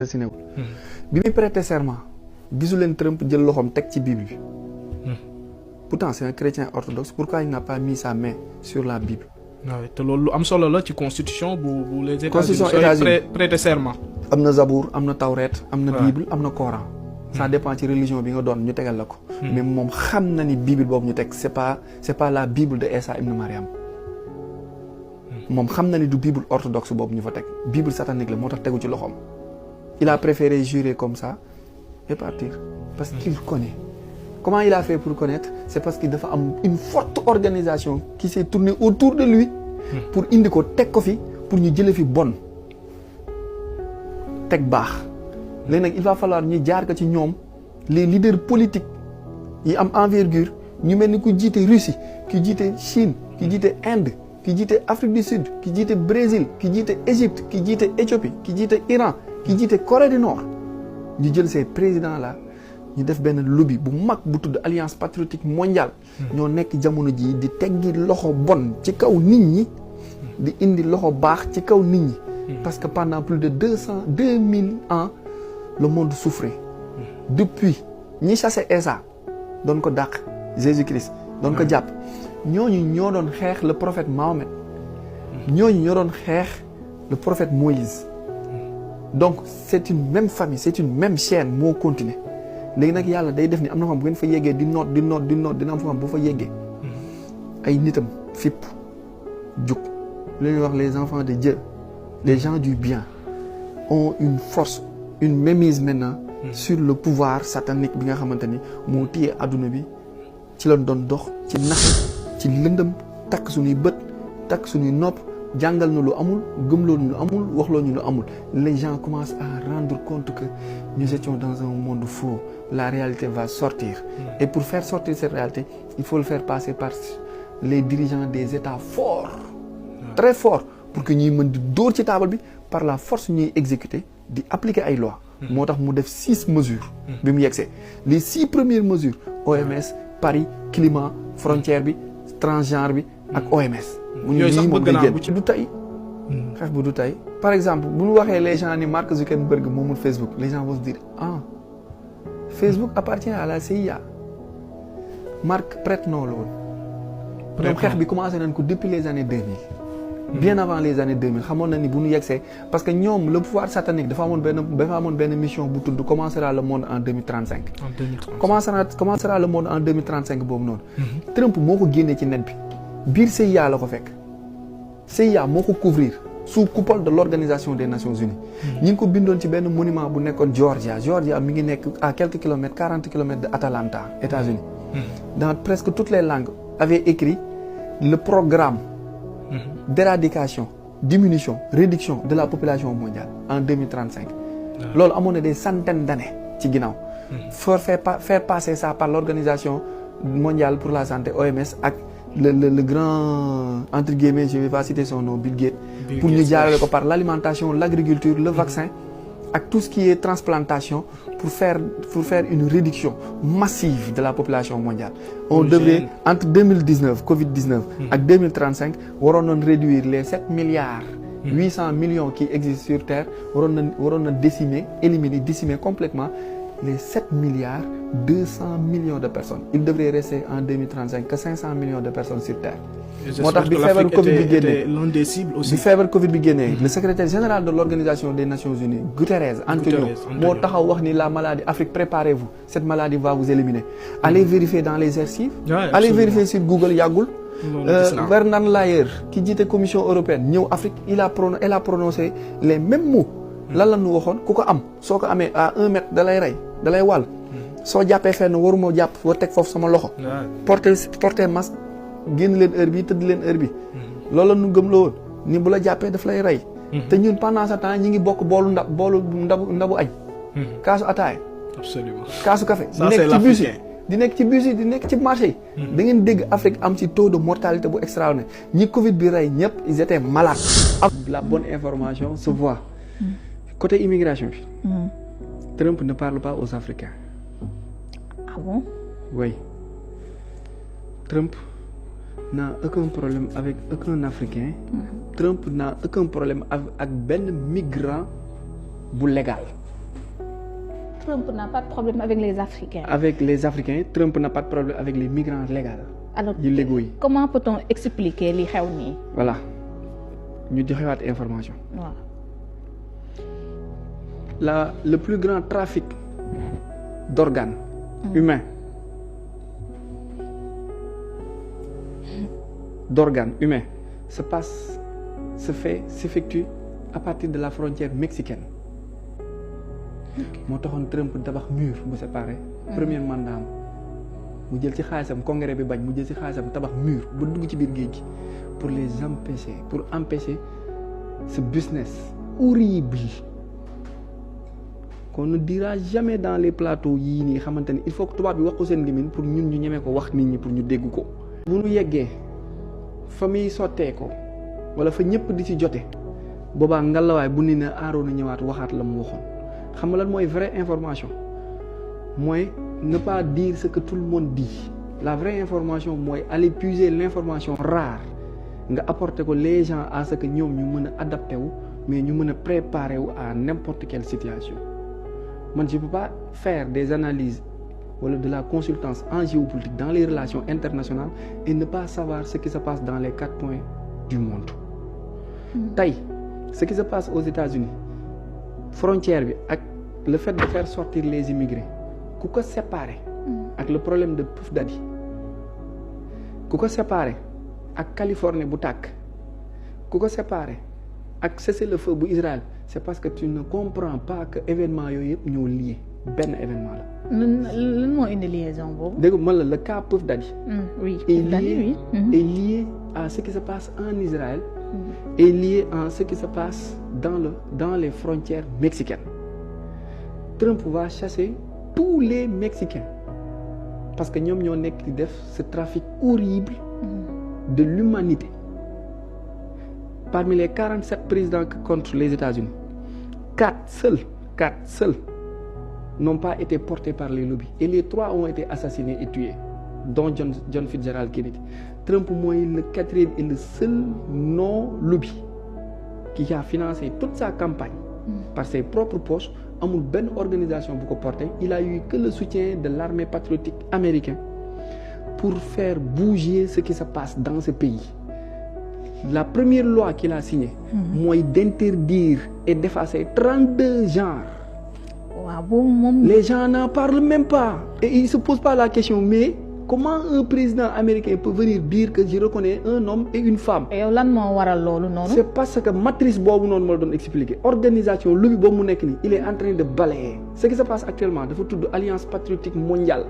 dessiné wul bi muy prêter serment gisu leen Trump jël loxoom teg ci Bible bi pourtant c'est un chrétien orthodoxe pourquoi il n'a pas mis sa main sur la Bible. waaw te loolu lu am solo la ci constitution bu les États-Unis prêter serment. am na Zabour am na Tawret am na Bible am na Coran. ça dépend ci religion bi nga doon ñu tegal la ko. mais moom xam na ni Bible boobu ñu teg c'est pas la Bible de Isa ibn Mariam. moom xam na ni du Bible orthodoxe boobu ñu fa teg Bible satanique la moo tax tegu ci loxoom. il a préféré jurer comme ça et partir parce qu'il connaît. Comment il a fait pour connaître? C'est parce qu'il dafa am une forte organisation qui s'est tournée autour de lui pour indi ko teg ko fi pour ñu jële fi bon teg baax léegi nag il va falloir ñu jaar ko ci ñoom les leaders politiques yi am envergure ñu mel ni ku jiite Russie ki jiite Chine ki jiite Inde ki jiite Afrique du Sud ki jiite Brésil ki jiite Égypte ki jiite Éthiopie ki jiite Iran ki jiite Corée du Nord ñu jël ces présidents là ñu def benn lobby bu mag bu tudd Alliance patriotique mondiale ñoo nekk jamono jii di teggi loxo bon ci kaw nit ñi di indi loxo baax ci kaw nit ñi parce que pendant plus de 2000 ans le monde souffrait depuis ñi chassé Isa doon ko dàq Jésus-Christ doon ko jàpp ñooñu ñoo doon xeex le prophète Mahomet ñooñu ñoo doon xeex le prophète Moïse donc c'est une même famille c'est une même chaîne moo continuer léegi nag yàlla day def ni am na xam bu ngeen fa yeggee di noot dina am fa xam bu fa yeggee ay nitam fipp jug li ñuy wax les enfants de Dieu les gens du bien ont une force une mainmise maintenant sur le pouvoir satanique bi nga xamante ni moo téye adduna bi ci lañ doon dox ci nax ci lëndëm takk suñuy bët takk suñuy nopp jàngal na lu amul gëmloo ñu lu amul waxloo ñu lu amul les gens commencent à rendre compte que nous étions dans un monde faux la réalité va sortir et pour faire sortir cette réalité il faut le faire passer par les dirigeants des États forts très forts pour que ñuy mën di dóor ci table bi par la force ñuy exécuter di appliquer ay lois moo tax mu def 6 mesures bi mu yegsee les 6 premières mesures OMS Paris climat frontière bi transgenre bi ak OMS yooyu sax bëgg naa bu ci du tey xeex bu du tey par exemple bu ñu waxee les gens ni Mark Zuckerberg moomul Facebook les gens vont se dire Facebook appartient à la CIA Mark prête-nom la woon donc xeex bi commencé nañ ko depuis les années 2000 bien avant les années 2000 xamoon na ni bu ñu yegsee parce que ñoom le pouvoir satanique dafa amoon benn mission bu tudd comment sera le monde en 2035 comment sera le monde en 2035 boobu noonu Trump moo ko génnee ci net bi biir CIA la ko fekk CIA moo ko couvrir sous coupole de l'Organisation des Nations Unies ñi ngi ko bindoon ci benn monument bu nekkoon Georgia mi ngi nekk à quelques kilomètres 40 kilomètres de Atlanta États-Unis dans presque toutes les langues avait écrit le programme d'éradication diminution réduction de la population mondiale en 2035 loolu amoon na des centaines d'années ci ginnaaw faire passer ça par l'Organisation mondiale pour la santé OMS ak le grand entre guillemets je vais pas citer son nom Bill Gates pour ñu jaarale ko par l'alimentation l'agriculture le vaccin ak tout ce qui est transplantation pour faire une réduction massive de la population mondiale on devrait entre 2019 Covid-19 ak 2035 waroon nañ réduire les 7 milliards 800 millions qui existent sur Terre waroon na décimer complètement les 7 milliards 200 millions de personnes il devrait rester en 2035 que 500 millions de personnes sur Terre moo tax bi feebar Covid bi génnee l'un des cibles aussi bi feebar Covid bi génnee le secrétaire général de l'Organisation des Nations Unies Guterres Antonio moo taxaw wax ni la maladie Afrique préparez-vous cette maladie va vous éliminer allez vérifier dans les archives allez vérifier sur Google yàggul Werner Layer ki jiite Commission européenne ñëw Afrique elle a prononcé les mêmes mots lan la ñu waxoon ku ko am soo ko amee à 1 mètre da lay rey da lay wàll soo jàppee fenn waruma jàpp war teg foofu sama loxo porter masque génn leen heure bi tëdd leen heure bi loolu la ñu gëm la woon ni bu la jàppee daf lay rey te ñun pendant ce temps ñi ngi bokk boolu ndabu añ kaasu ataaya absolument kaasu café di nekk ci marché yi da ngeen dégg Afrique am ci taux de mortalité bu extraordinaire ñi Covid bi rey ñëpp ils étaient malades la bonne information se voit côté immigration bi Trump ne parle pas aux Africains. Ah bon? Oui. Trump n'a aucun problème avec aucun Africain. Trump n'a aucun problème avec benn migrant bu légal. Trump n'a pas de problème avec les Africains. Avec les Africains, Trump n'a pas de problème avec les migrants légaux. Alors, légaux yi. comment peut-on expliquer li xew nii? Voilà ñu joxewaat information. waaw. Le plus grand trafic d'organes humains s'effectue à partir de la frontière mexicaine. moo taxoon Trump tabax mur bu séparé. premier mandat mu jël ci xaalisam congrès bi bañ mu jël ci xaalisam tabax mur ba dugg ci biir géej gi pour empêcher ce business horrible qu'on ne dira jamais dans les plateaux yii nii xamante ni il faut que tubaab bi wax ko seen gémmiñ pour ñun ñu ñemee ko wax nit ñi pour ñu dégg ko. bu ñu yeggee fa muy sottee ko wala fa ñëpp di ci jote boobaa ngalawaay bu ni ne aaroon na ñëwaat waxaat la mu waxoon xam nga lan mooy vraie information mooy ne pas dire ce que tout le monde dit. La vraie information mooy aller puiser l'information rare nga apporter ko les gens à ce que ñoom ñu mën a adapté wu mais ñu mën a préparer wu à n'importe quelle situation. Man je peux pas faire des analyses wala de la consultance en géopolitique dans les relations internationales et ne pas savoir ce qui se passe dans les 4 coins du monde. Tey ce qui se passe aux États-Unis frontière bi ak le fait de faire sortir les immigrés ku ko séparer ak le problème de Puff Daddy ku ko séparer ak Californie bu tàkk ku ko séparer ak cessez-le-feu bu Israël c'est parce que tu ne comprends pas que événement yooyu yëpp ñoo lié benn événement la. lan moo indi liaison boobu. dégg nga man la le cas Puff Daddy. oui est lié à ce qui se passe en Israël. est lié à ce qui se passe dans les frontières mexicaines. Trump va chasser tous les Mexicains parce que ñoom ñoo nekk di def ce trafic horrible de l'humanité. Parmi les 47 présidents contre les États-Unis, 4 seuls n'ont pas été portés par les lobbies et les 3 ont été assassinés et tués, dont John Fitzgerald Kennedy. Trump mooy le 4e et le seul non-lobby qui a financé toute sa campagne par ses propres poches. Amul benn organisation bu ko porté. Il a eu que le soutien de l'armée patriotique américaine pour faire bouger ce qui se passe dans ce pays. La première loi qu'il a signée mooy d'interdire et d'effacer 32 genres. waaw boobu moom. Les gens n'en parlent même pas et ils se posent pas la question mais comment un président américain peut venir dire que je reconnais un homme et une femme. yow lan moo waral loolu noonu. C'est parce que matrice boobu noonu ma la doon expliquer organisation lobby boobu mu nekk nii il est en train de balayer ce qui se passe actuellement dafa tudd alliance patriotique mondiale.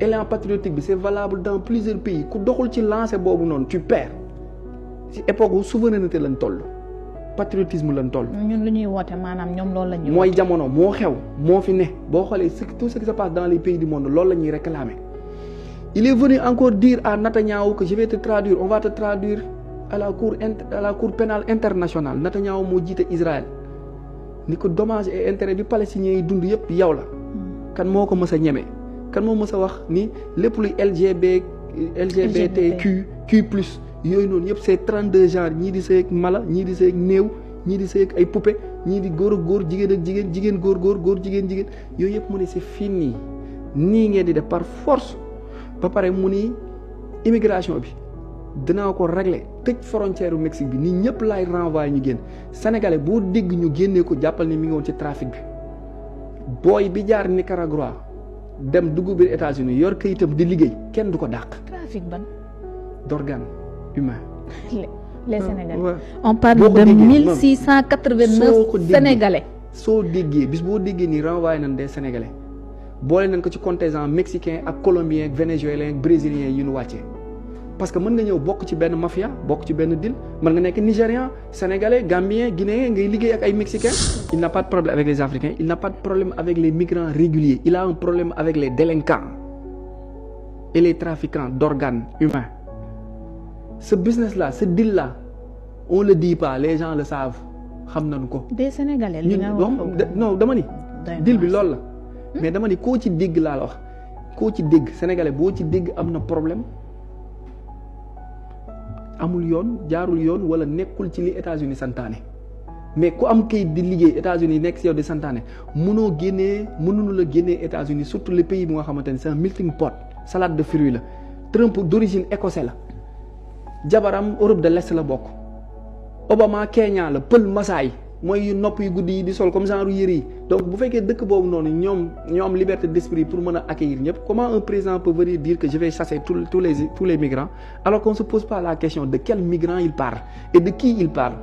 Élan patriotique bi c'est valable dans plusieurs pays ku doxul ci lancer boobu noonu tu perds ci époque souveraineté lañ toll patriotisme lañ toll. ñun lu ñuy woote maanaam ñoom loolu la ñuy. mooy jamono moo xew moo fi ne boo xoolee tout ce qui se passe dans les pays du monde loolu la ñuy réclamer. Il est venu encore dire à Netanyahou que je vais te traduire, on va te traduire à la cour pénale internationale. Netanyahou moo jiite Israël ni ko dommages et intérêts bi palestiniens yi dund yëpp yow la. kan moo ko mës a ñeme kan moo mës a wax ni lépp luy LGBTQ plus yooyu noonu yëpp c'est 32 genres ñii di sëy ak mala ñii di sëy ak néew ñii di sëy ak ay poupées ñii di góor ak góor jigéen ak jigéen jigéen góor jigéen yooyu yëpp mu ne c'est fini nii ngeen di def par force. ba pare mu ni immigration bi dinaa ko régler tëj frontière u Mexique bi nii ñëpp laay renvoyer ñu génn sénégalais boo dégg ñu génnee ko jàppal ni mi ngi woon ci trafic bi booy bi jaar Nicaragua dem dugg biir États-Unis yor kayitam di liggéey kenn du ko dàq. trafic ban. d'organes humains. les Sénégalais. Ouais. On parle de 1689 Sénégalais. soo déggee bis boo déggee nii renvoyer nañ des Sénégalais. boole nañ ko ci contingent mexicain ak colombien ak vénézuélien ak brésilien yi ñu wàccee parce que mën nga ñëw bokk ci benn mafia bokk ci benn deal mën nga nekk nigérian sénégalais gambien guinéen ngay liggéey ak ay mexicains. Il n'a pas de problème avec les africains il n'a pas de problème avec les migrants réguliers il a un problème avec les délinquants et les trafiquants d'organes humains. Ce business là ce deal là on le dit pas les gens le savent xam nañu ko. des Sénégalais non dama ni. deal bi loolu la. mais dama ni koo ci dégg laa la wax koo ci dégg sénégalais boo ci dégg am na problème amul yoon jaarul yoon wala nekkul ci li États-Unis santaane mais ku am kayit di liggéey États-Unis nekk si yow di santaane mënuñu la génnee États-Unis surtout les pays bu nga xamante ni c'est un melting pot salade de fruits la. Trump d'origine écossais la jabaram Europe de l'Est la bokk Obama Kenya la pël Masaay mooy nopp yu guddi yi di sol comme genre yëre yi donc bu fekkee dëkk boobu noonu ñoo am liberté d'esprit pour mën a accueillir ñëpp comment un président peut venir dire que je vais chasser tous les migrants alors qu'on se pose pas la question de quel migrant il parle et de qui il parle.